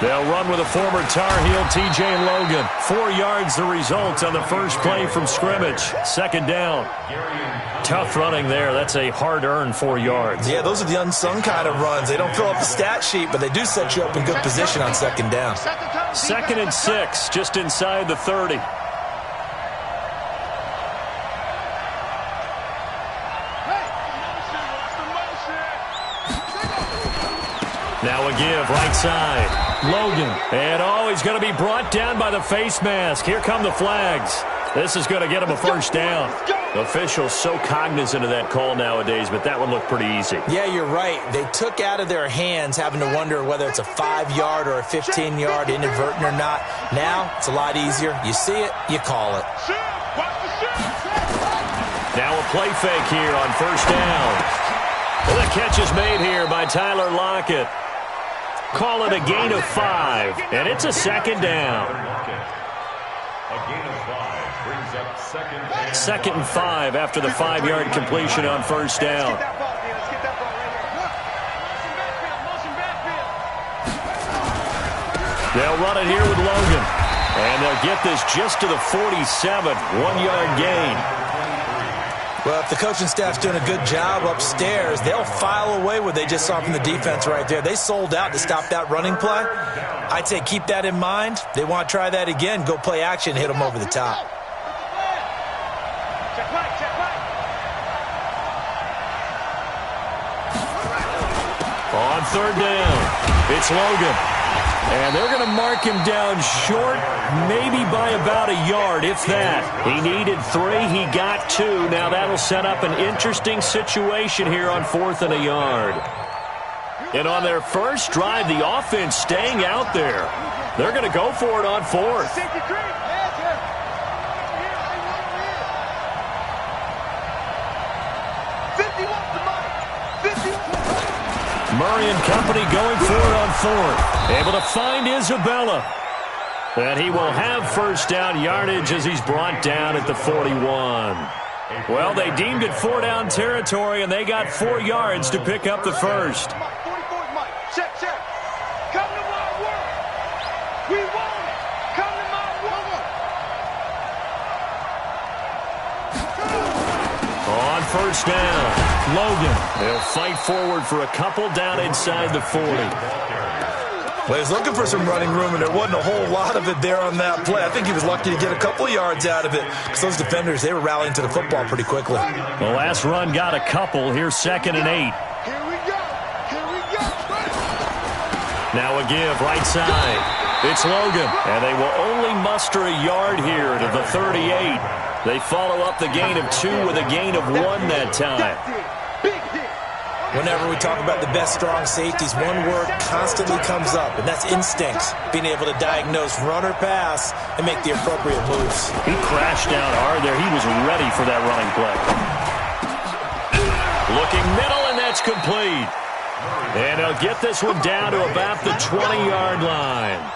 They'll run with a former Tar Heel, T.J. Logan. 4 yards the result on the first play from scrimmage. Second down. Tough running there. That's a hard-earned 4 yards. Yeah, those are the unsung kind of runs. They don't fill up the stat sheet, but they do set you up in good position on second down. 2nd and 6, just inside the 30. Now a give, right side. Logan. And, he's going to be brought down by the face mask. Here come the flags. This is going to get him a first down. Officials so cognizant of that call nowadays, but that one looked pretty easy. Yeah, you're right. They took out of their hands having to wonder whether it's a 5-yard or a 15-yard, inadvertent or not. Now, it's a lot easier. You see it, you call it. Now a play fake here on first down. Well, the catch is made here by Tyler Lockett. Call it a gain of 5, and it's a second down. A gain of 5 brings up second and 5 after the 5-yard completion on first down. They'll run it here with Logan, and they'll get this just to the 47, 1-yard gain. Well, if the coaching staff's doing a good job upstairs, they'll file away what they just saw from the defense right there. They sold out to stop that running play. I'd say keep that in mind. They want to try that again. Go play action, hit them over the top. On third down, it's Logan. And they're going to mark him down short, maybe by about a yard, if that. He needed 3. He got 2. Now that'll set up an interesting situation here on 4th and a yard. And on their first drive, the offense staying out there. They're going to go for it on 4th. Murray and company going for it on 4th. Able to find Isabella. And he will have first down yardage as he's brought down at the 41. Well, they deemed it 4-down territory, and they got 4 yards to pick up the first. On first down, Logan. They'll fight forward for a couple down inside the 40. Well, he was looking for some running room, and there wasn't a whole lot of it there on that play. I think he was lucky to get a couple yards out of it because those defenders, they were rallying to the football pretty quickly. The last run got a couple. Here's 2nd and 8. Now a give, right side. It's Logan, and they will only muster a yard here to the 38. They follow up the gain of 2 with a gain of 1 that time. Whenever we talk about the best strong safeties, one word constantly comes up, and that's instincts. Being able to diagnose run or pass and make the appropriate moves. He crashed down hard there. He was ready for that running play. Looking middle, and that's complete. And he'll get this one down to about the 20-yard line.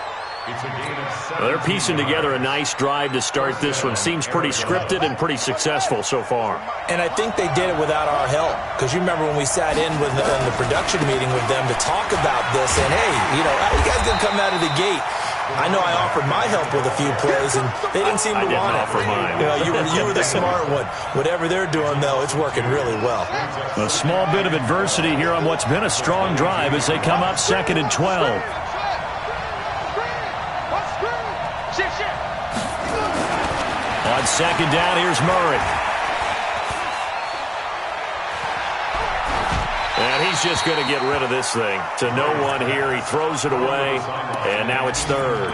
Well, they're piecing together a nice drive to start this one. Seems pretty scripted and pretty successful so far. And I think they did it without our help. Because you remember when we sat in with the production meeting with them to talk about this. And, hey, how you guys going to come out of the gate? I know I offered my help with a few plays, and they didn't seem to want it. I didn't offer mine. You were the smart one. Whatever they're doing, though, it's working really well. A small bit of adversity here on what's been a strong drive as they come up 2nd and 12. On 2nd down, here's Murray. And he's just going to get rid of this thing. To no one here. He throws it away. And now it's 3rd.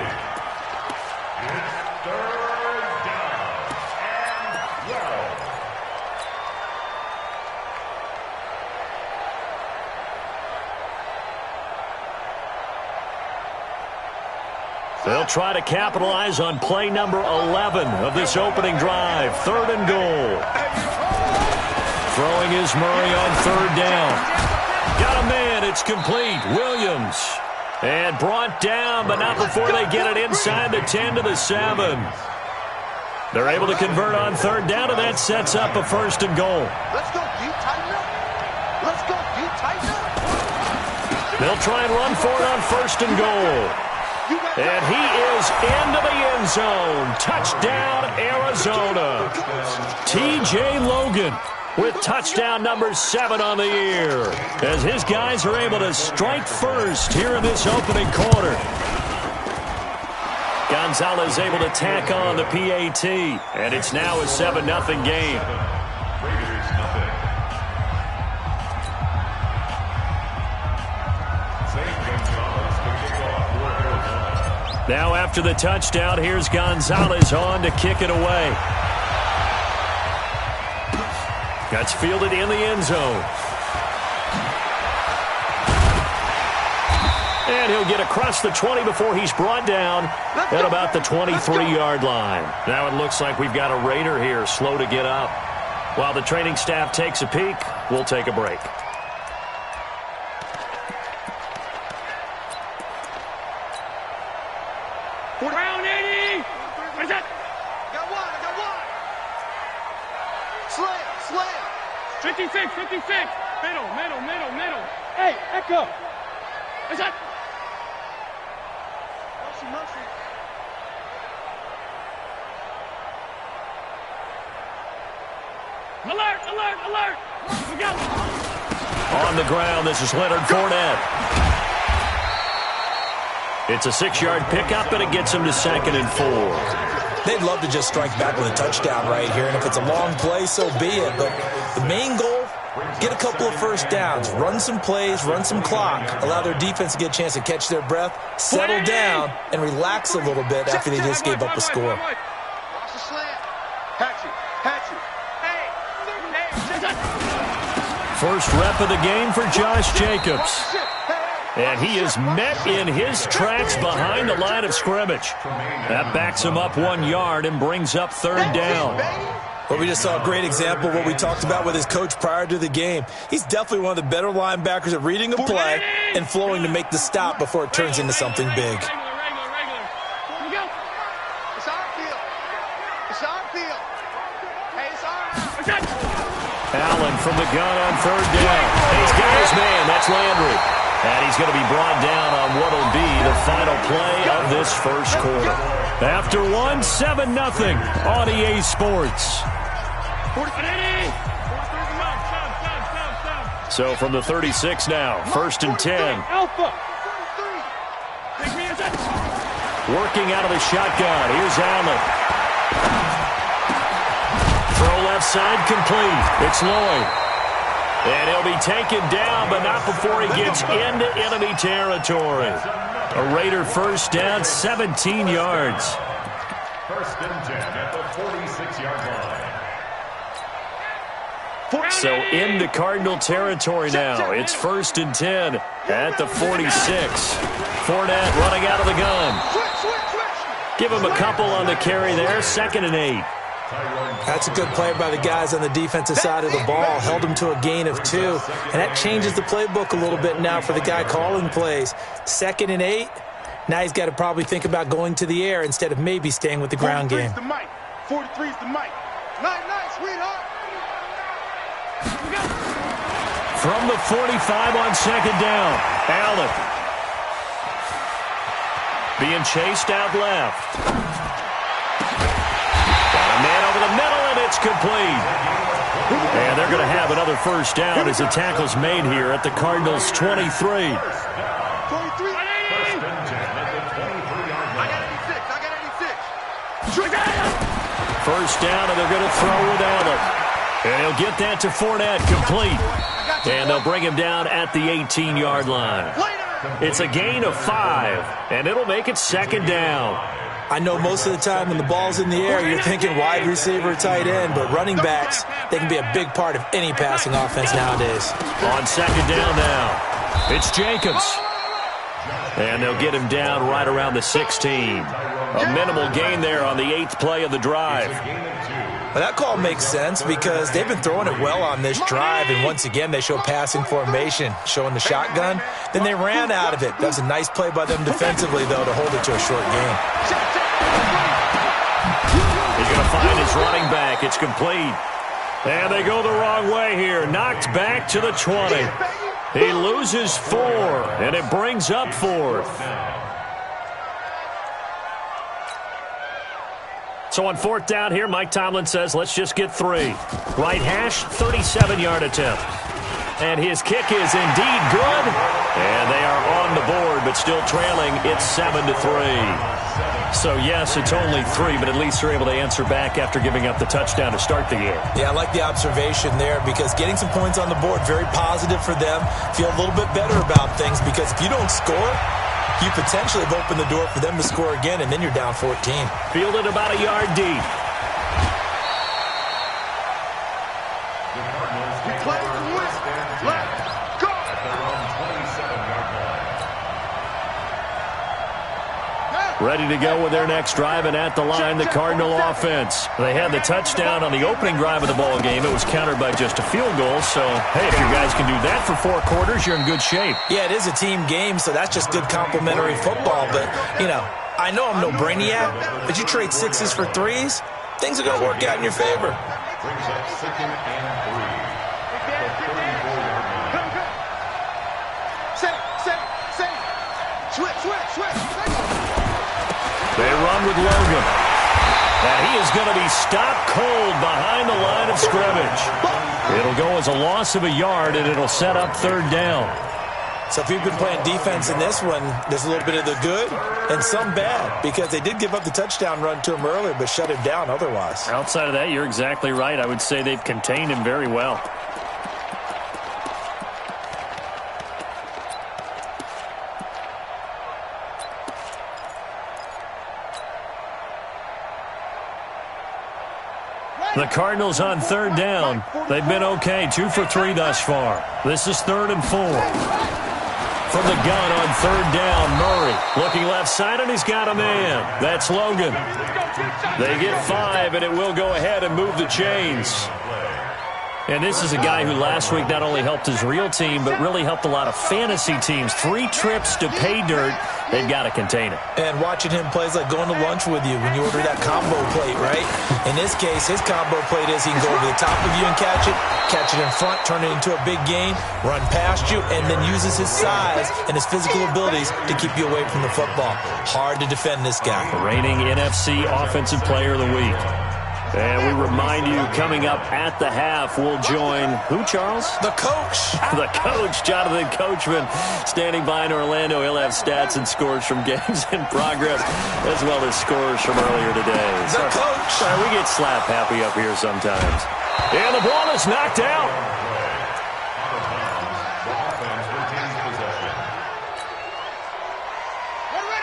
They'll try to capitalize on play number 11 of this opening drive. 3rd and goal. Throwing is Murray on 3rd down. Got a man. It's complete. Williams. And brought down, but not before they get it inside the 10 to the 7. They're able to convert on 3rd down, and that sets up a 1st and goal. Let's go, deep tighten up. Let's go, deep tighten up. They'll try and run for it on 1st and goal. And he is into the end zone. Touchdown, Arizona. T.J. Logan with touchdown number 7 on the year, as his guys are able to strike first here in this opening quarter. Gonzalez able to tack on the PAT, and it's now a 7-0 game. Now after the touchdown, here's Gonzalez on to kick it away. That's fielded in the end zone. And he'll get across the 20 before he's brought down at about the 23-yard line. Now it looks like we've got a Raider here, slow to get up. While the training staff takes a peek, we'll take a break. Round 80! What is that? I got one. Slam. 56. Middle. Hey, Echo. What's that? Motion. Alert! We got one. On the ground, this is Leonard Fournette. It's a 6-yard pickup, and it gets him to 2nd and 4. They'd love to just strike back with a touchdown right here, and if it's a long play, so be it. But the main goal, get a couple of first downs, run some plays, run some clock, allow their defense to get a chance to catch their breath, settle down, and relax a little bit after they just gave up a score. First rep of the game for Josh Jacobs. And he is met in his tracks behind the line of scrimmage. That backs him up 1 yard and brings up 3rd down. Well, we just saw a great example of what we talked about with his coach prior to the game. He's definitely one of the better linebackers at reading a play and flowing to make the stop before it turns into something big. Allen from the gun on 3rd down. He's got his man. That's Landry. And he's going to be brought down on what will be the final play of this first quarter. After 7-0 on EA Sports. So from the 36 now, 1st and 10. Working out of the shotgun. Here's Allen. Throw left side complete. It's Lloyd. And he'll be taken down, but not before he gets into enemy territory. A Raider first down, 17 yards. 1st and 10 at the 46-yard line. So into Cardinal territory now. It's 1st and 10 at the 46. Fournette running out of the gun. Give him a couple on the carry there. 2nd and 8. That's a good play by the guys on the defensive side of the ball. Held him to a gain of 2. And that changes the playbook a little bit now for the guy calling plays. 2nd and 8. Now he's got to probably think about going to the air instead of maybe staying with the ground game. 43's the mic. Nice, sweetheart. From the 45 on 2nd down. Allen. Being chased out left. Man over the middle, and it's complete. And they're going to have another first down as the tackle's made here at the Cardinals' 23. 43. First down, and they're going to throw with Allen. And he'll get that to Fournette, complete. And they'll bring him down at the 18-yard line. It's a gain of 5, and it'll make it 2nd down. I know most of the time when the ball's in the air, you're thinking wide receiver, tight end, but running backs, they can be a big part of any passing offense nowadays. On 2nd down now, it's Jacobs. And they'll get him down right around the 16. A minimal gain there on the 8th play of the drive. Well, that call makes sense because they've been throwing it well on this drive, and once again they show passing formation, showing the shotgun. Then they ran out of it. That was a nice play by them defensively, though, to hold it to a short game. He's going to find his running back. It's complete. And they go the wrong way here. Knocked back to the 20. He loses 4, and it brings up 4th. So on fourth down here, Mike Tomlin says, let's just get 3. Right hash, 37-yard attempt. And his kick is indeed good. And they are on the board, but still trailing. It's 7-3. So, yes, it's only 3, but at least they're able to answer back after giving up the touchdown to start the game. Yeah, I like the observation there because getting some points on the board, very positive for them. Feel a little bit better about things because if you don't score, you potentially have opened the door for them to score again, and then you're down 14. Fielded about a yard deep. Ready to go with their next drive, and at the line, the Cardinal offense. They had the touchdown on the opening drive of the ball game. It was countered by just a field goal. So, hey, if you guys can do that for 4 quarters, you're in good shape. Yeah, it is a team game, so that's just good complimentary football. But, you know, I know I'm no brainiac, but you trade 6s for 3s, things are going to work out in your favor. Brings up 2nd and 3. They run with Logan. And he is going to be stopped cold behind the line of scrimmage. It'll go as a loss of a yard, and it'll set up 3rd down. So if you've been playing defense in this one, there's a little bit of the good and some bad because they did give up the touchdown run to him earlier but shut him down otherwise. Outside of that, you're exactly right. I would say they've contained him very well. The Cardinals on 3rd down. They've been okay, 2 for 3 thus far. This is 3rd and 4. From the gun on 3rd down, Murray looking left side, and he's got a man. That's Logan. They get 5, and it will go ahead and move the chains. And this is a guy who last week not only helped his real team, but really helped a lot of fantasy teams. 3 trips to pay dirt. They've got to contain it. And watching him play is like going to lunch with you when you order that combo plate, right? In this case, his combo plate is he can go over the top of you and catch it in front, turn it into a big gain, run past you, and then uses his size and his physical abilities to keep you away from the football. Hard to defend this guy. The reigning NFC Offensive Player of the Week. And we remind you, coming up at the half, we'll join who, Charles? The coach. The coach, Jonathan Coachman, standing by in Orlando. He'll have stats and scores from games in progress, as well as scores from earlier today. The coach. Sorry, we get slap happy up here sometimes. And the ball is knocked out.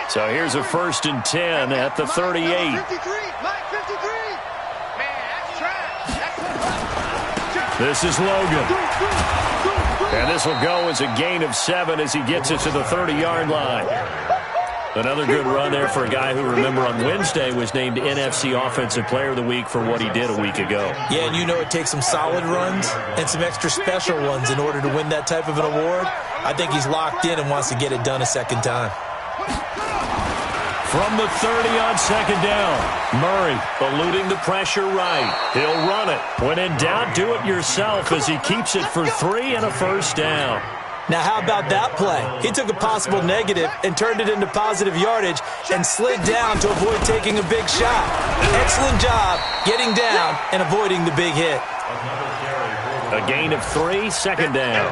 So here's a 1st and 10 at the 38. This is Logan. And this will go as a gain of 7 as he gets it to the 30-yard line. Another good run there for a guy who, remember, on Wednesday was named NFC Offensive Player of the Week for what he did a week ago. Yeah, and you know it takes some solid runs and some extra special ones in order to win that type of an award. I think he's locked in and wants to get it done a second time. From the 30 on 2nd down, Murray eluding the pressure right. He'll run it. When in doubt, do it yourself as he keeps it for 3 and a 1st down. Now, how about that play? He took a possible negative and turned it into positive yardage and slid down to avoid taking a big shot. Excellent job getting down and avoiding the big hit. A gain of 3, 2nd down.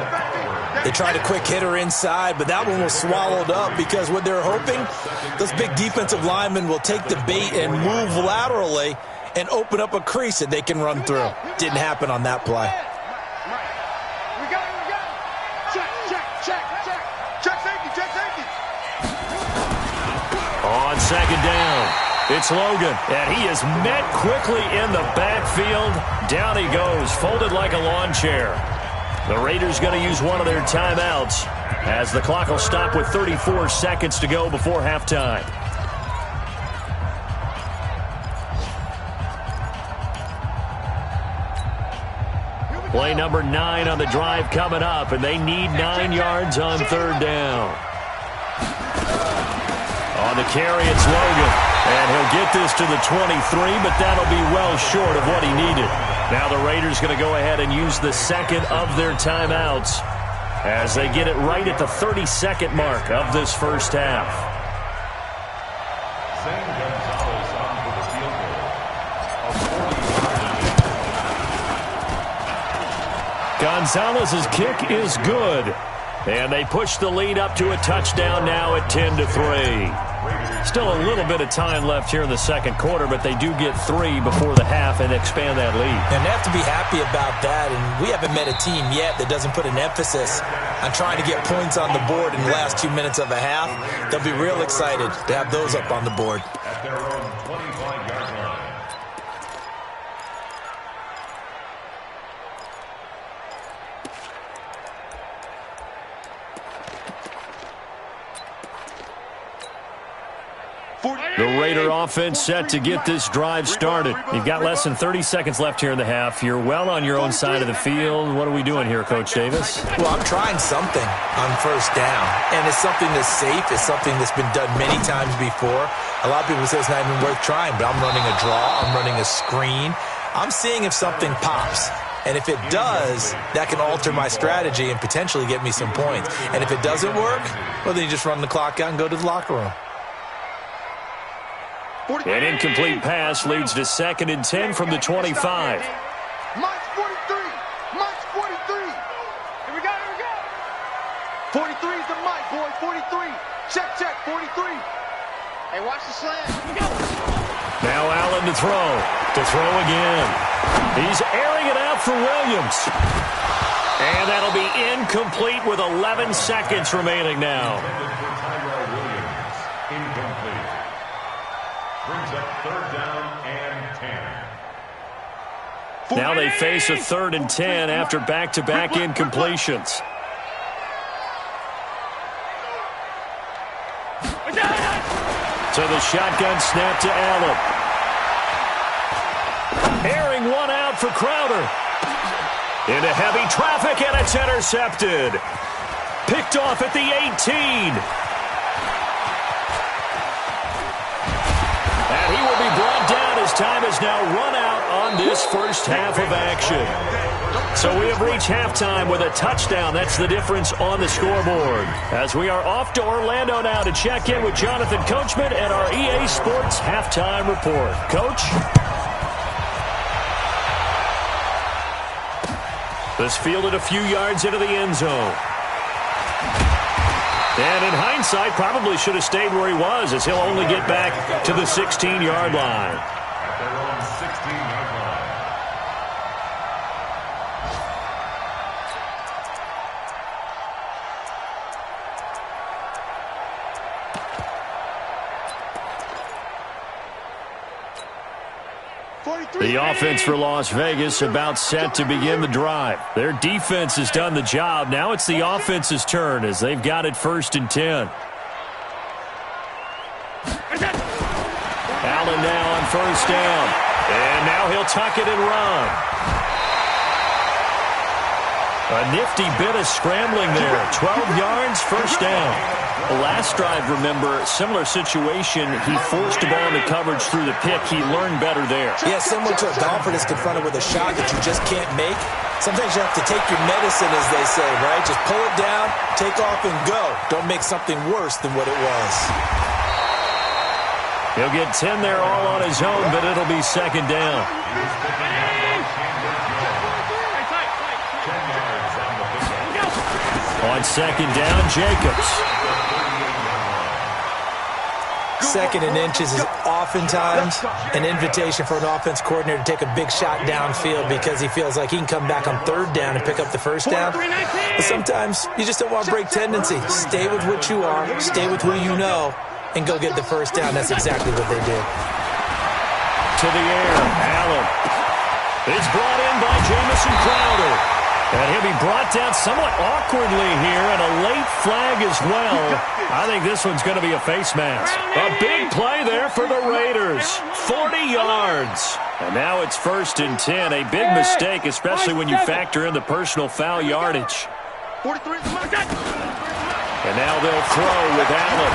They tried a quick hitter inside, but that one was swallowed up because what they're hoping, those big defensive linemen will take the bait and move laterally and open up a crease that they can run through. Didn't happen on that play. On 2nd down, it's Logan, and he is met quickly in the backfield. Down he goes, folded like a lawn chair. The Raiders going to use one of their timeouts as the clock will stop with 34 seconds to go before halftime. Play number 9 on the drive coming up, and they need 9 yards on 3rd down. On the carry, it's Logan, and he'll get this to the 23, but that'll be well short of what he needed. Now the Raiders going to go ahead and use the 2nd of their timeouts as they get it right at the 32nd mark of this first half. Gonzalez's kick is good. And they push the lead up to a touchdown now at 10-3. Still a little bit of time left here in the second quarter, but they do get 3 before the half and expand that lead. And they have to be happy about that, and we haven't met a team yet that doesn't put an emphasis on trying to get points on the board in the last 2 minutes of a half. They'll be real excited to have those up on the board. At their own 25-yard line. The Raider offense set to get this drive started. You've got less than 30 seconds left here in the half. You're well on your own side of the field. What are we doing here, Coach Davis? Well, I'm trying something on first down, and it's something that's safe. It's something that's been done many times before. A lot of people say it's not even worth trying, but I'm running a draw. I'm running a screen. I'm seeing if something pops. And if it does, that can alter my strategy and potentially get me some points. And if it doesn't work, well, then you just run the clock out and go to the locker room. An incomplete pass leads to 2nd and 10 from the 25. March 43. March 43. Here we go. 43 is the mic, boy. 43. Check, 43. Hey, watch the slant. Here we go. Now Allen to throw. To throw again. He's airing it out for Williams. And that'll be incomplete with 11 seconds remaining now. Brings up 3rd down and 10. Now they face a 3rd and 10 after back-to-back incompletions. So the shotgun snap to Allen. Airing one out for Crowder. Into heavy traffic, and it's intercepted. Picked off at the 18. And he will be brought down as time has now run out on this first half of action. So we have reached halftime with a touchdown. That's the difference on the scoreboard. As we are off to Orlando now to check in with Jonathan Coachman and our EA Sports halftime report. Coach? This fielded a few yards into the end zone. And in hindsight, probably should have stayed where he was, as he'll only get back to the 16-yard line. At their own 16-yard line. The offense for Las Vegas about set to begin the drive. Their defense has done the job. Now it's the offense's turn as they've got it 1st and 10. Allen now on 1st down. And now he'll tuck it and run. A nifty bit of scrambling there. 12 yards, 1st down. The last drive, remember, similar situation. He forced the ball into coverage through the pick. He learned better there. Yeah, similar to a golfer that's confronted with a shot that you just can't make. Sometimes you have to take your medicine, as they say, right? Just pull it down, take off, and go. Don't make something worse than what it was. He'll get 10 there all on his own, but it'll be 2nd down. On 2nd down, Jacobs. 2nd and inches is oftentimes an invitation for an offense coordinator to take a big shot downfield because he feels like he can come back on 3rd down and pick up the 1st down. But sometimes you just don't want to break tendency. Stay with what you are, stay with who you know, and go get the 1st down. That's exactly what they did. To the air, Allen. It's brought in by Jamison Crowder. And he'll be brought down somewhat awkwardly here, and a late flag as well. I think this one's going to be a face mask. A big play there for the Raiders. 40 yards. And now it's 1st and 10. A big mistake, especially when you factor in the personal foul yardage. 43. And now they'll throw with Allen.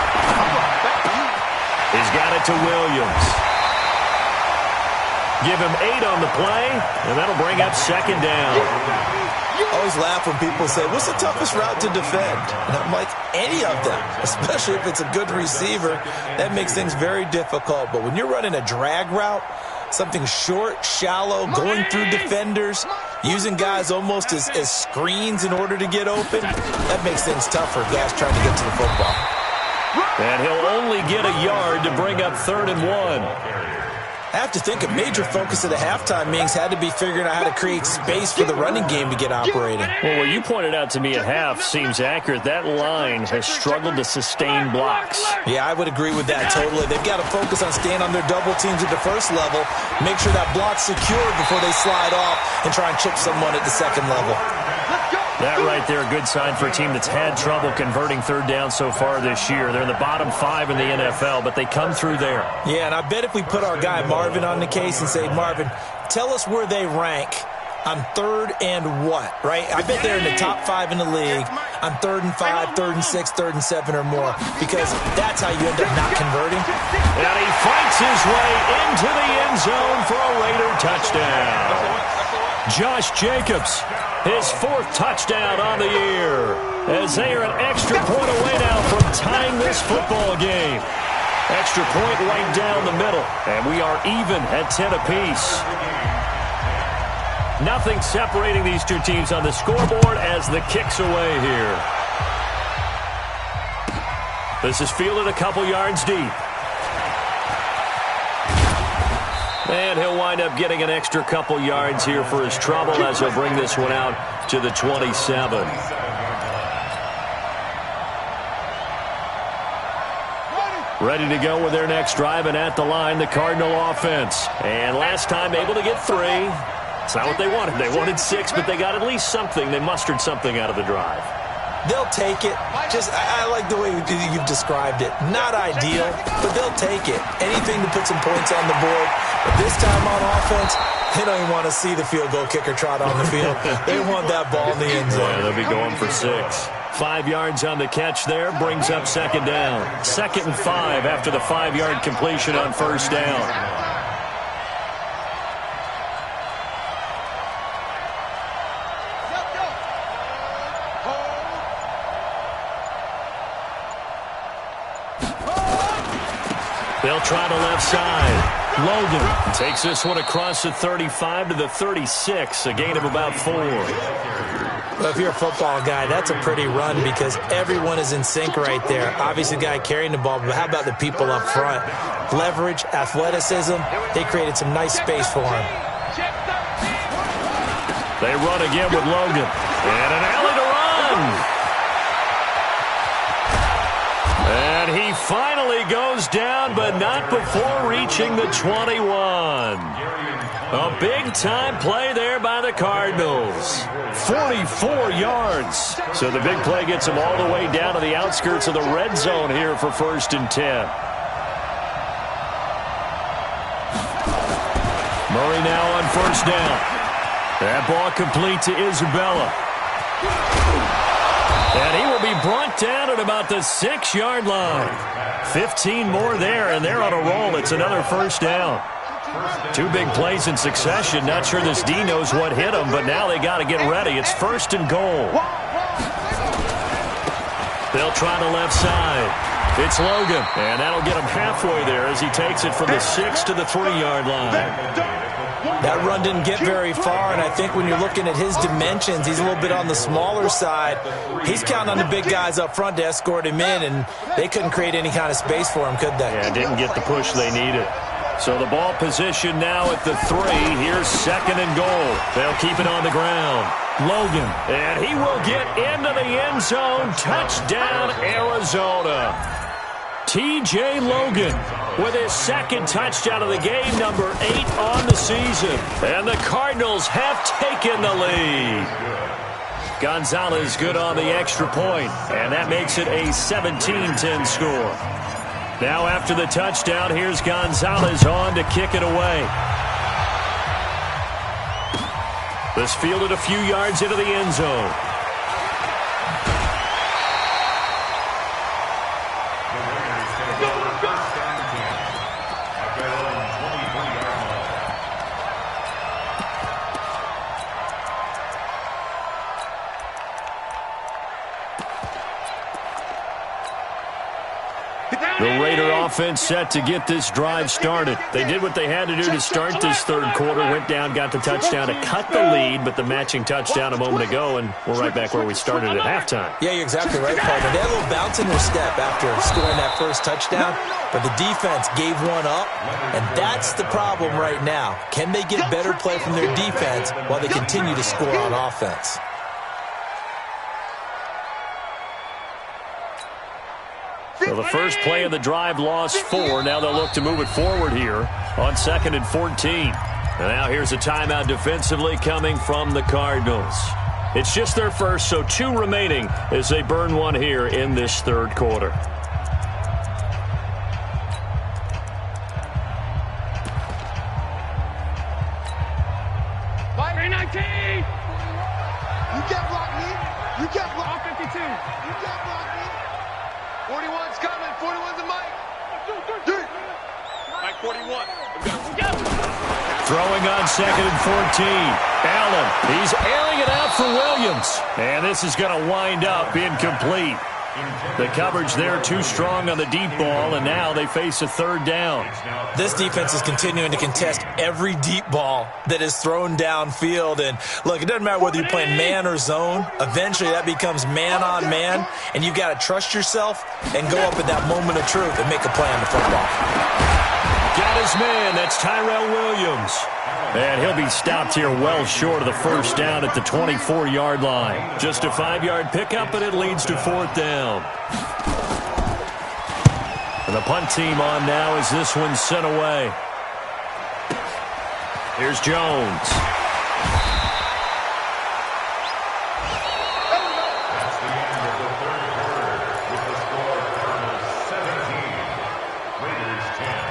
He's got it to Williams. Give him 8 on the play, and that'll bring up 2nd down. I always laugh when people say, what's the toughest route to defend? And I'm like, any of them, especially if it's a good receiver. That makes things very difficult. But when you're running a drag route, Something short, shallow, going through defenders, using guys almost as screens in order to get open. That makes things tough for guys trying to get to the football. And he'll only get a yard to bring up 3rd and 1. I have to think a major focus of the halftime meetings had to be figuring out how to create space for the running game to get operating. Well, what you pointed out to me at half seems accurate. That line has struggled to sustain blocks. Yeah, I would agree with that totally. They've got to focus on staying on their double teams at the first level, make sure that block's secured before they slide off and try and chip someone at the second level. That right there, a good sign for a team that's had trouble converting 3rd down so far this year. They're in the bottom 5 in the NFL, but they come through there. Yeah, and I bet if we put our guy Marvin on the case and say, Marvin, tell us where they rank on 3rd and what, right? I bet they're in the top 5 in the league on 3rd and 5, 3rd and 6, 3rd and 7 or more, because that's how you end up not converting. And he fights his way into the end zone for a Raider touchdown. Josh Jacobs, his 4th touchdown on the year, as they are an extra point away now from tying this football game. Extra point right down the middle, and we are even at 10 apiece. Nothing separating these two teams on the scoreboard as the kick's away here. This is fielded a couple yards deep. And he'll wind up getting an extra couple yards here for his trouble as he'll bring this one out to the 27. Ready to go with their next drive, and at the line, the Cardinal offense. And last time able to get 3. It's not what they wanted. They wanted 6, but they got at least something. They mustered something out of the drive. They'll take it. I like the way you've described it. Not ideal, but they'll take it. Anything to put some points on the board. But this time on offense, they don't even want to see the field goal kicker trot on the field. They want that ball in the end zone. Yeah, they'll be going for 6. 5 yards on the catch there, brings up 2nd down. 2nd and 5 after the 5-yard completion on 1st down. They'll try the left side. Logan takes this one across the 35 to the 36, a gain of about 4. Well, if you're a football guy, that's a pretty run because everyone is in sync right there. Obviously, the guy carrying the ball, but how about the people up front? Leverage, athleticism, they created some nice space for him. They run again with Logan. And an alley to run. And he finally goes down, but not before reaching the 21. A big-time play there by the Cardinals. 44 yards. So the big play gets them all the way down to the outskirts of the red zone here for 1st and 10. Murray now on 1st down. That ball complete to Isabella. And he will be brought down at about the 6-yard line. 15 more there, and they're on a roll. It's another 1st down. 2 big plays in succession. Not sure this D knows what hit him, but now they got to get ready. It's 1st and goal. They'll try the left side. It's Logan, and that'll get him halfway there as he takes it from the 6 to the 3-yard line. That run didn't get very far, and I think when you're looking at his dimensions, he's a little bit on the smaller side. He's counting on the big guys up front to escort him in, and they couldn't create any kind of space for him, could they? Yeah, didn't get the push they needed. So the ball position now at the 3. Here's 2nd and goal. They'll keep it on the ground. Logan, and he will get into the end zone. Touchdown, Arizona. T.J. Logan with his 2nd touchdown of the game, number 8 on the season. And the Cardinals have taken the lead. Gonzalez good on the extra point, and that makes it a 17-10 score. Now after the touchdown, here's Gonzalez on to kick it away. This fielded a few yards into the end zone. The Raider offense set to get this drive started. They did what they had to do to start this third quarter. Went down, got the touchdown to cut the lead, but the matching touchdown a moment ago, and we're right back where we started at halftime. Yeah, you're exactly right, partner. They had a little bounce in their step after scoring that first touchdown, but the defense gave one up, and that's the problem right now. Can they get better play from their defense while they continue to score on offense? So the first play of the drive lost 4. Now they'll look to move it forward here on 2nd and 14. And now here's a timeout defensively coming from the Cardinals. It's just their first, so 2 remaining as they burn one here in this third quarter. Fire 19! You can't block me. You can't block 52. You can't block me. 41's coming. 41's the mic. Mike 41. Throwing on 2nd and 14. Allen, he's airing it out for Williams. And this is going to wind up incomplete. The coverage there too strong on the deep ball, and now they face a third down. This defense is continuing to contest every deep ball that is thrown downfield. And look, it doesn't matter whether you're playing man or zone. Eventually that becomes man on man, and you've got to trust yourself and go up at that moment of truth and make a play on the football. Got his man. That's Tyrell Williams. And he'll be stopped here well short of the first down at the 24-yard line. Just a 5-yard pickup, but it leads to 4th down. And the punt team on now as this one's sent away. Here's Jones. That's the end of the third quarter with the score Cardinals 17, Raiders 10.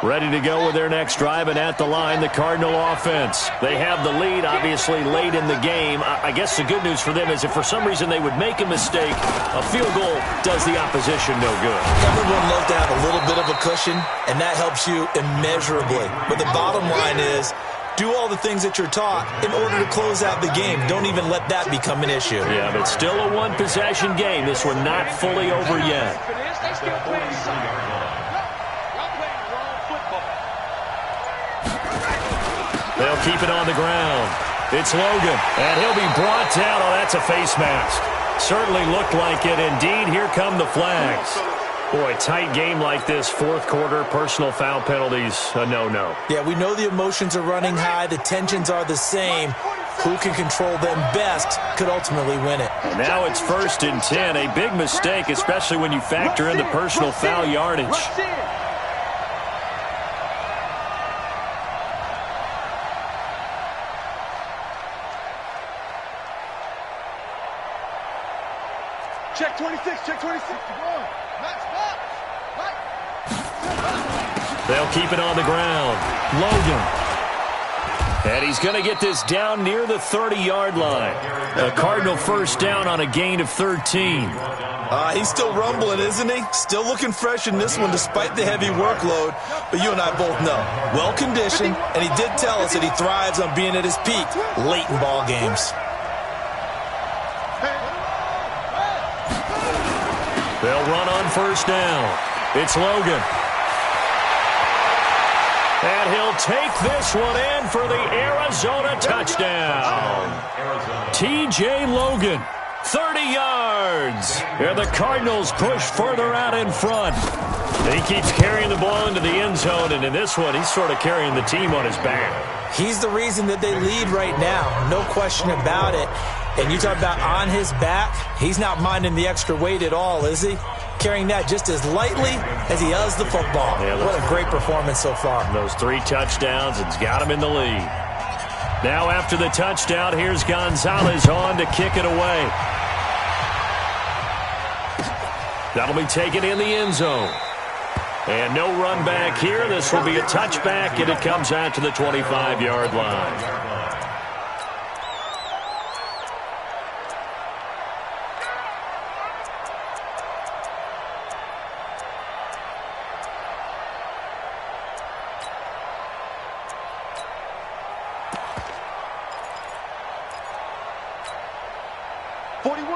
Ready to go with their next drive, and at the line, the Cardinal offense. They have the lead, obviously, late in the game. I guess the good news for them is if for some reason they would make a mistake, a field goal does the opposition no good. Everyone loves to have a little bit of a cushion, and that helps you immeasurably. But the bottom line is, do all the things that you're taught in order to close out the game. Don't even let that become an issue. Yeah, but still a one-possession game. This one not fully over yet. They'll keep it on the ground. It's Logan, and he'll be brought down. Oh, that's a face mask. Certainly looked like it. Indeed, here come the flags. Boy, tight game like this, fourth quarter, personal foul penalties, a no-no. Yeah, we know the emotions are running high. The tensions are the same. Who can control them best could ultimately win it. And now it's 1st and 10. A big mistake, especially when you factor in the personal foul yardage. Check 26, check 26. Max box. They'll keep it on the ground. Logan. And he's going to get this down near the 30-yard line. A Cardinal first down on a gain of 13. He's still rumbling, isn't he? Still looking fresh in this one despite the heavy workload. But you and I both know, well-conditioned, and he did tell us that he thrives on being at his peak late in ball games. They'll run on first down. It's Logan. And he'll take this one in for the Arizona touchdown. T.J. Logan, 30 yards. And the Cardinals push further out in front. And he keeps carrying the ball into the end zone, and in this one, he's sort of carrying the team on his back. He's the reason that they lead right now, no question about it. And you talk about on his back, he's not minding the extra weight at all, is he? Carrying that just as lightly as he does the football. Yeah, what a great performance so far. Those 3 touchdowns, it's got him in the lead. Now after the touchdown, here's Gonzalez on to kick it away. That'll be taken in the end zone. And no run back here. This will be a touchback, and it comes out to the 25-yard line.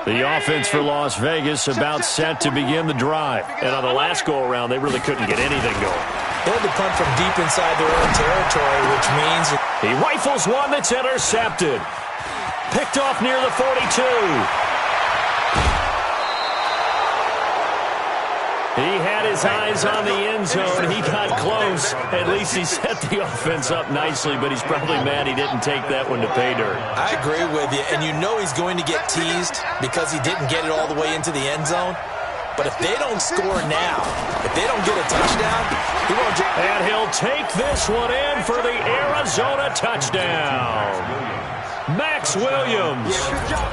The offense for Las Vegas about set to begin the drive. And on the last go-around, they really couldn't get anything going. They had to punt from deep inside their own territory, which means he rifles one that's intercepted. Picked off near the 42. He had his eyes on the end zone. He got close. At least he set the offense up nicely, but he's probably mad he didn't take that one to pay dirt. I agree with you, and you know he's going to get teased because he didn't get it all the way into the end zone. But if they don't score now, if they don't get a touchdown, he won't. And he'll take this one in for the Arizona touchdown. Max Williams,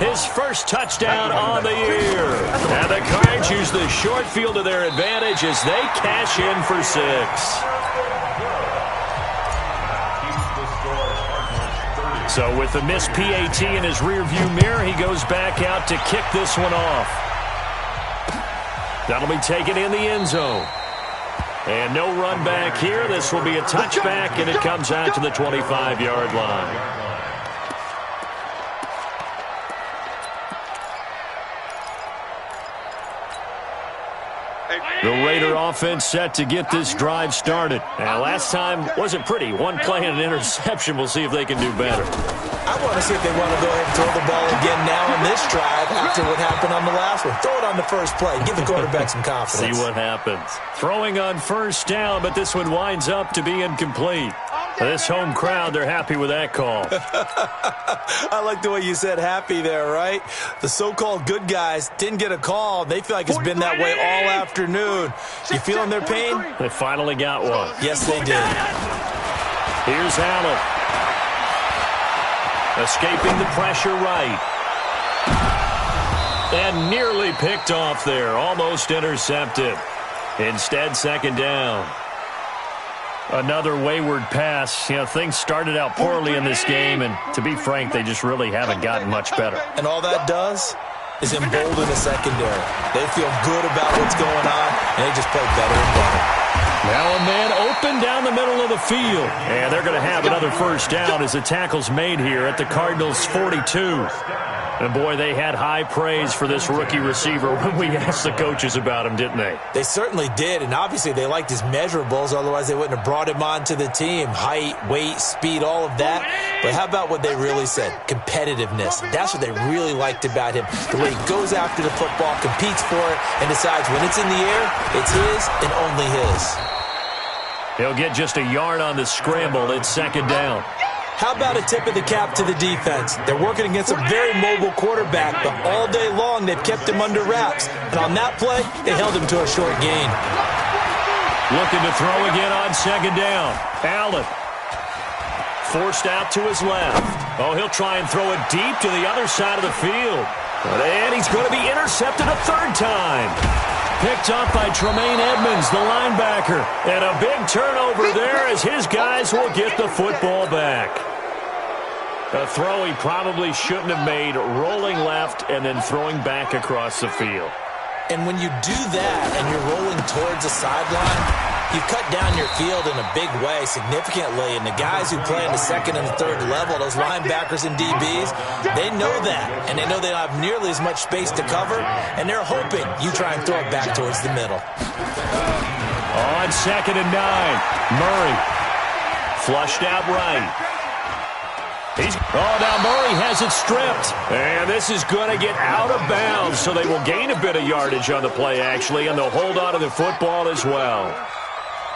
his first touchdown on the year. And the Cards use the short field to their advantage as they cash in for 6. So with the missed PAT in his rearview mirror, he goes back out to kick this one off. That'll be taken in the end zone. And no run back here. This will be a touchback, and it comes out to the 25-yard line. The Raider offense set to get this drive started. And last time wasn't pretty. One play and an interception. We'll see if they can do better. I want to see if they want to go ahead and throw the ball again now on this drive after what happened on the last one. Throw it on the first play. Give the quarterback some confidence. See what happens. Throwing on first down, but this one winds up to be incomplete. This home crowd, they're happy with that call. I like the way you said happy there, right? The so-called good guys didn't get a call. They feel like it's been that way all afternoon. You feeling their pain? They finally got one. Yes, they did. Here's Allen. Escaping the pressure right. And nearly picked off there. Almost intercepted. Instead, second down. Another wayward pass. You know, things started out poorly in this game, and to be frank, they just really haven't gotten much better. And all that does is embolden the secondary. They feel good about what's going on, and they just play better and better. Now a man open down the middle of the field. And they're going to have another first down as the tackle's made here at the Cardinals' 42. And, boy, they had high praise for this rookie receiver when we asked the coaches about him, didn't they? They certainly did, and obviously they liked his measurables. Otherwise, they wouldn't have brought him onto the team. Height, weight, speed, all of that. But how about what they really said? Competitiveness. That's what they really liked about him. The way he goes after the football, competes for it, and decides when it's in the air, it's his and only his. He'll get just a yard on the scramble. It's second down. How about a tip of the cap to the defense? They're working against a very mobile quarterback, but all day long they've kept him under wraps. And on that play, they held him to a short gain. Looking to throw again on second down. Allen. Forced out to his left. Oh, he'll try and throw it deep to the other side of the field. And he's going to be intercepted a third time. Picked up by Tremaine Edmonds, the linebacker. And a big turnover there as his guys will get the football back. A throw he probably shouldn't have made, rolling left and then throwing back across the field. And when you do that and you're rolling towards the sideline, you cut down your field in a big way, significantly. And the guys who play in the second and the third level, those linebackers and DBs, they know that. And they know they don't have nearly as much space to cover. And they're hoping you try and throw it back towards the middle. On second and 9, Murray flushed out right. Now Murray has it stripped. And this is going to get out of bounds, so they will gain a bit of yardage on the play, actually, and they'll hold on to the football as well.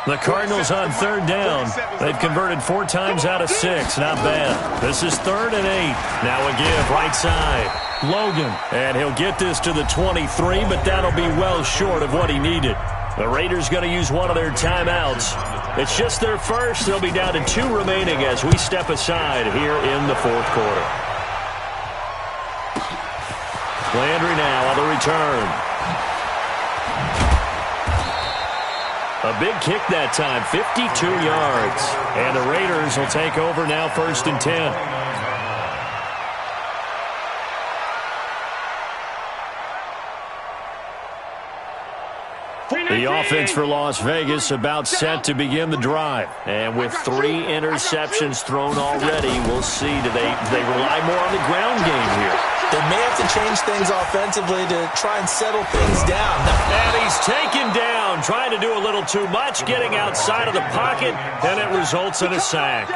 The Cardinals on third down. They've converted 4 times out of 6. Not bad. This is 3rd and 8. Now a give right side. Logan. And he'll get this to the 23, but that'll be well short of what he needed. The Raiders going to use one of their timeouts. It's just their first. They'll be down to 2 remaining as we step aside here in the fourth quarter. Landry now on the return. A big kick that time, 52 yards. And the Raiders will take over now 1st and 10. The offense for Las Vegas about set to begin the drive. And with 3 interceptions thrown already, we'll see. Do they rely more on the ground game here? They may have to change things offensively to try and settle things down. And he's taken down, trying to do a little too much, getting outside of the pocket, and it results in a sack.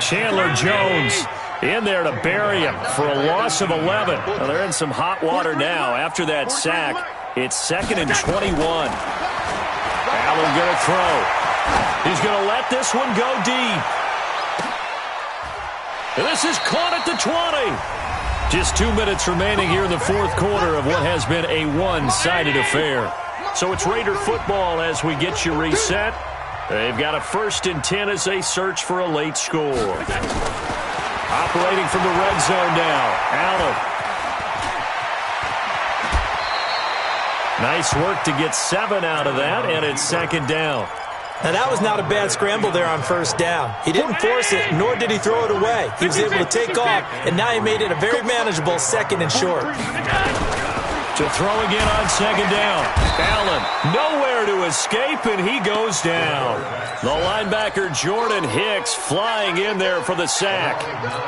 Chandler Jones in there to bury him for a loss of 11. Well, they're in some hot water now. After that sack, it's 2nd and 21. Allen going to throw. He's going to let this one go deep. And this is caught at the 20. Just 2 minutes remaining here in the fourth quarter of what has been a one-sided affair. So it's Raider football as we get you reset. They've got a 1st and 10 as they search for a late score. Operating from the red zone now, Allen. Nice work to get 7 out of that, and it's 2nd down. Now, that was not a bad scramble there on 1st down. He didn't force it, nor did he throw it away. He was able to take off, and now he made it a very manageable 2nd and short. To throw again on 2nd down. Allen nowhere to escape, and he goes down. The linebacker Jordan Hicks flying in there for the sack.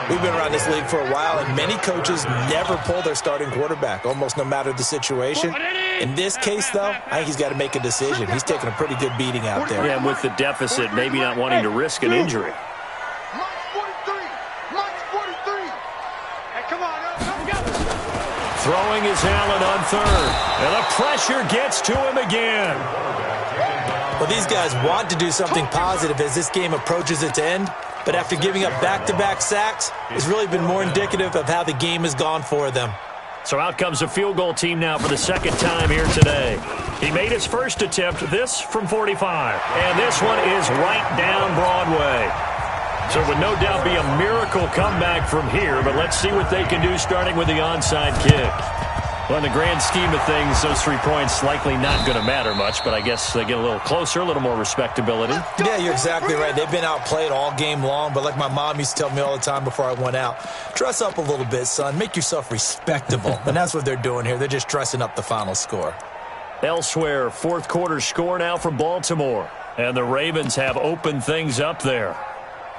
We've been around this league for a while, and many coaches never pull their starting quarterback, almost no matter the situation. In this case, though, I think he's got to make a decision. He's taking a pretty good beating out there. Yeah, and with the deficit, maybe not wanting to risk an injury. Throwing is Allen on 3rd. And the pressure gets to him again. Well, these guys want to do something positive as this game approaches its end. But after giving up back-to-back sacks, it's really been more indicative of how the game has gone for them. So out comes a field goal team now for the 2nd time here today. He made his first attempt, this from 45. And this one is right down Broadway. So it would no doubt be a miracle comeback from here, but let's see what they can do starting with the onside kick. Well, in the grand scheme of things, those 3 points likely not going to matter much, but I guess they get a little closer, a little more respectability. Yeah, you're exactly right. They've been outplayed all game long, but like my mom used to tell me all the time before I went out, dress up a little bit, son. Make yourself respectable. And that's what they're doing here. They're just dressing up the final score. Elsewhere, fourth quarter score now from Baltimore. And the Ravens have opened things up there.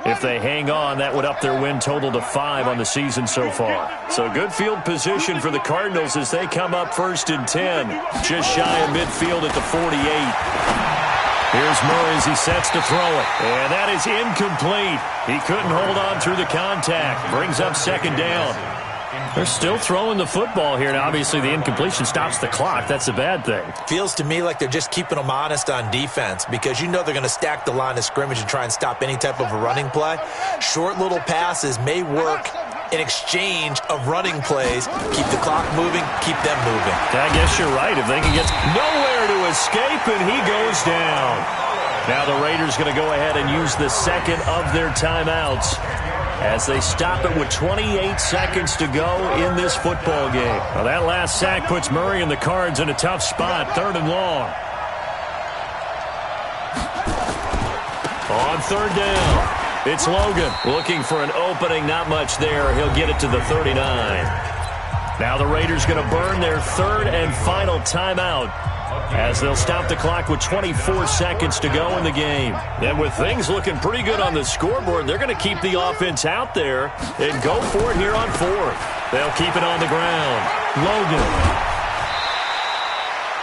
If they hang on, that would up their win total to 5 on the season so far. So good field position for the Cardinals as they come up 1st and 10. Just shy of midfield at the 48. Here's Murray as he sets to throw it. And that is incomplete. He couldn't hold on through the contact. Brings up 2nd down. They're still throwing the football here. Now, obviously, the incompletion stops the clock. That's a bad thing. Feels to me like they're just keeping them honest on defense because you know they're going to stack the line of scrimmage and try and stop any type of a running play. Short little passes may work in exchange of running plays. Keep the clock moving, keep them moving. I guess you're right. If they can get nowhere to escape, and he goes down. Now the Raiders going to go ahead and use the 2nd of their timeouts as they stop it with 28 seconds to go in this football game. Well, that last sack puts Murray and the Cards in a tough spot, 3rd and long. On 3rd down, it's Logan looking for an opening, not much there. He'll get it to the 39. Now the Raiders going to burn their 3rd and final timeout as they'll stop the clock with 24 seconds to go in the game. And with things looking pretty good on the scoreboard, they're going to keep the offense out there and go for it here on 4th. They'll keep it on the ground. Logan.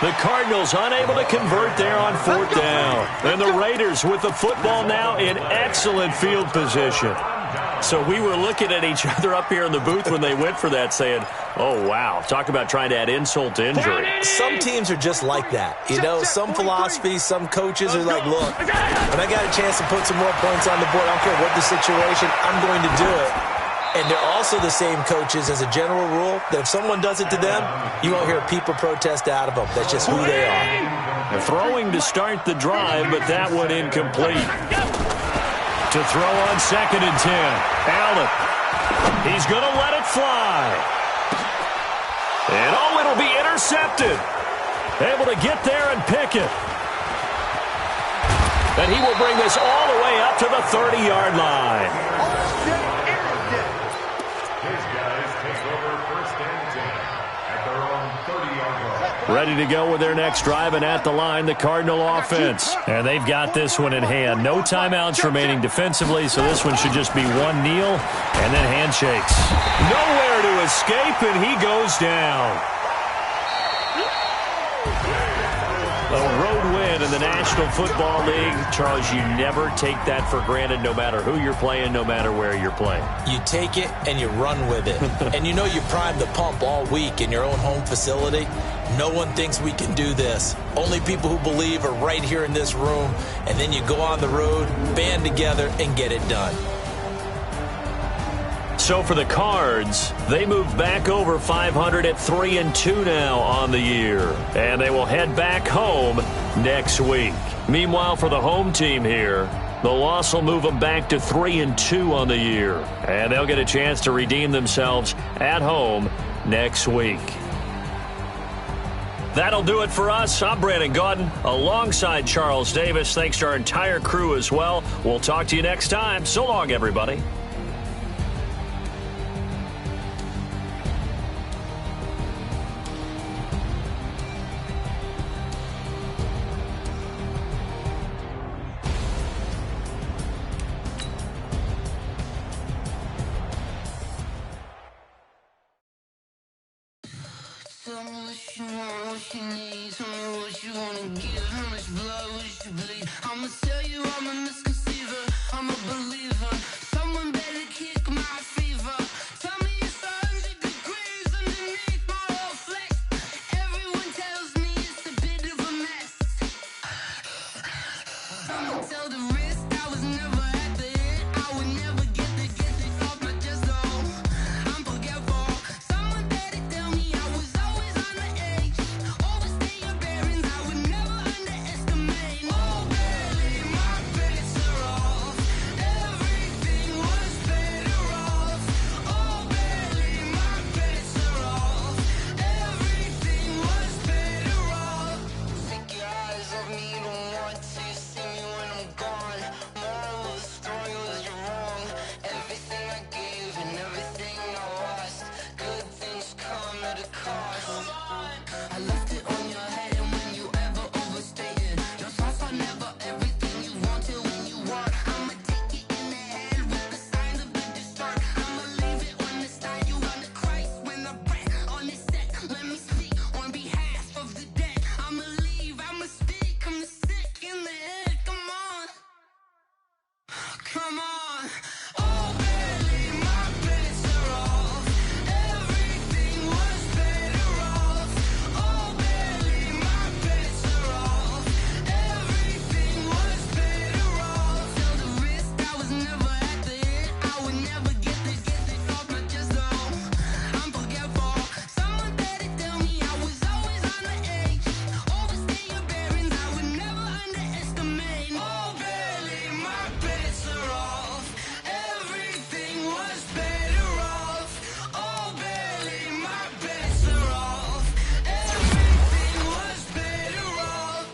The Cardinals unable to convert there on 4th down. And the Raiders with the football now in excellent field position. So we were looking at each other up here in the booth when they went for that saying, oh, wow, talk about trying to add insult to injury. Some teams are just like that. You know, some philosophies, some coaches are like, look, when I got a chance to put some more points on the board, I don't care what the situation, I'm going to do it. And they're also the same coaches as a general rule that if someone does it to them, you won't hear people protest out of them. That's just who they are. They're throwing to start the drive, but that one incomplete. To throw on 2nd and 10. Allen. He's going to let it fly. And oh, it'll be intercepted. Able to get there and pick it. And he will bring this all the way up to the 30-yard line. His guys take over 1st and 10 at their own 30-yard line. Ready to go with their next drive, and at the line, the Cardinal offense. And they've got this one in hand. No timeouts remaining defensively, so this one should just be one kneel and then handshakes. Nowhere to escape, and he goes down. A road win in the National Football League. Charles, you never take that for granted, no matter who you're playing, no matter where you're playing. You take it and you run with it. And you know you primed the pump all week in your own home facility. No one thinks we can do this. Only people who believe are right here in this room. And then you go on the road, band together, and get it done. So for the Cards, they move back over 500 at 3-2 now on the year. And they will head back home next week. Meanwhile, for the home team here, the loss will move them back to 3-2 on the year. And they'll get a chance to redeem themselves at home next week. That'll do it for us. I'm Brandon Gaudin alongside Charles Davis. Thanks to our entire crew as well. We'll talk to you next time. So long, everybody. Tell me what you want, what you need. Tell me what you wanna give. How much blood would you bleed? I'ma tell you I'm a misconceiver. I'm a believer. Someone better kick my fever. Tell me it's 100 degrees underneath my whole flesh. Everyone tells me it's a bit of a mess. I'ma tell the risk I was never at the end. I would never get it off my chest though. I'm forgetful. Someone better tell me I was always on the edge. Overstay your bearings, I would never underestimate. Oh baby, my credits are off. Everything was better off. Oh baby, my credits are off. Everything was better off. Take your eyes off me, don't want to see me when I'm gone. Moral of the story was you're wrong. Everything I gave and everything I lost. Good things come at a cost. I left it on your head, and when you ever overstay it, your thoughts are never everything you want till when you want. I'ma take it in the head with the signs of the dessert. I'ma leave it on the side. You on the Christ when I breath on this set. Let me speak on behalf of the dead. I'ma leave, I'ma speak. I'm the sick in the head. Come on, come on. Oh baby, my credits are off. Everything was better off. Oh baby, my credits are off. Everything was better off. Tell the risk I was never at the end. I would never get it off my chest though. I'm forgetful. Someone better tell me I was always on the edge. Overstay your bearings, I would never underestimate. Oh baby, my credits are off. Everything was better off. Oh baby, my credits are off. Everything was better off.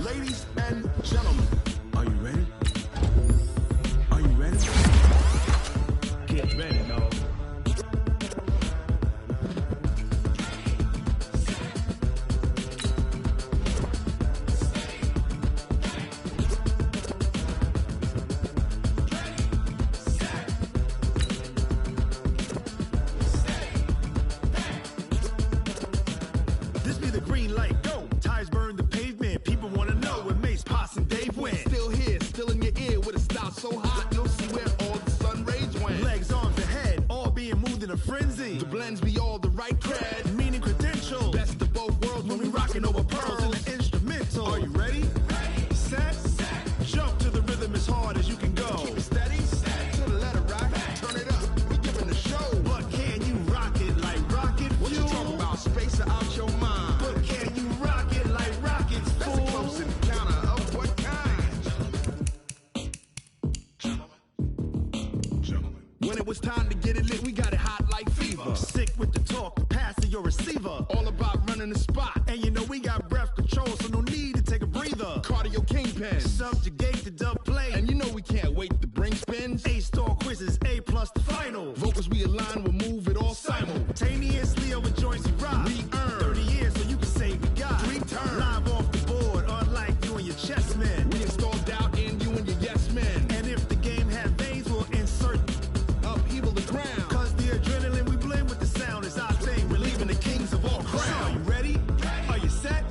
Ladies and gentlemen, are you ready? Are you ready? Get ready, dog. This be the green light, go. Tires burn the pavement. People want to know where Mace, Potts, and Dave went. Still here, still in your ear with a style so hot, you'll see where all the sun rays went. Legs, arms, and head, all being moved in a frenzy. The blends be all the right cred, meaning credentials. Best of both worlds when we rocking over pearls in the instrumental. Are you ready? Set. Jump to the rhythm as hard as you can go. Keep it steady. To the letter right. Turn it up. We giving the show. But can you rock it like rocket fuel? What you talking about? Space or out your mind? But can you rock it like rockets, fool? That's a close encounter of what kind? Gentlemen. When it was time to get it lit, we got it hot like fever. Sick with the talk, the pass to your receiver. All about running the spot. And you know we got breath control, so no need to take a breather. pen. Subjugate the dub play. And you know we can't wait to bring spins. A-star quizzes, A+ the final. Vocals we align, we'll move it all simultaneously over joints we rock. We earn 30 years so you can say we got 3 turns. Live off the board, unlike you and your chess men. We install doubt in you and your yes men. And if the game had veins, we'll insert upheaval the ground. Cause the adrenaline we blend with the sound is our thing. Relieving the kings of all crowns. So are you ready? Are you set?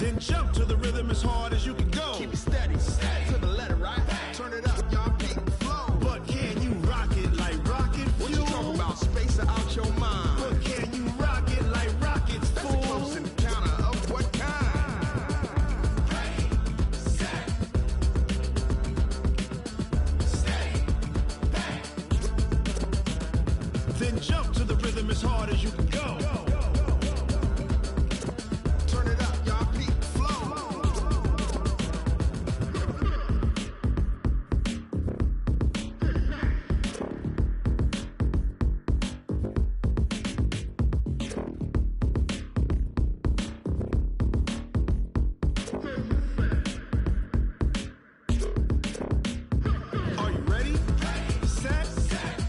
Then jump to the rhythm as hard as you can go. Keep it steady, to the letter, right? Turn it up, y'all, keep the flow. But can you rock it like rocket fuel? What you talking about? Space out your mind. But can you rock it like rockets, fool? That's a close encounter of what kind? Ready, set, steady, back. Then jump to the rhythm as hard as you can go. Turn it up, y'all, peak flow. Are you ready? Set,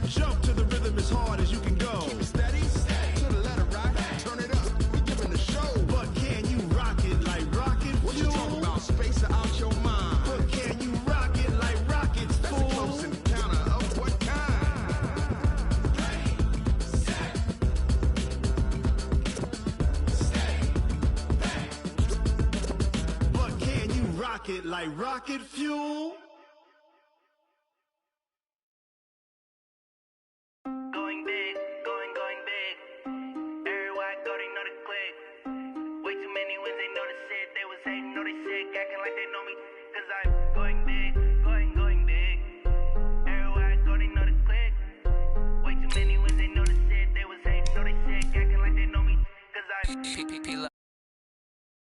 jump to the rhythm as hard as you can go. Keep it steady, to the letter, right? Turn it up, we giving the show. But can you rock it like rocket fuel? What you talking about? Space out your mind. But can you rock it like rockets, fool? That's a close encounter of what kind? Ready, set, steady, back. But can you rock it like rocket fuel?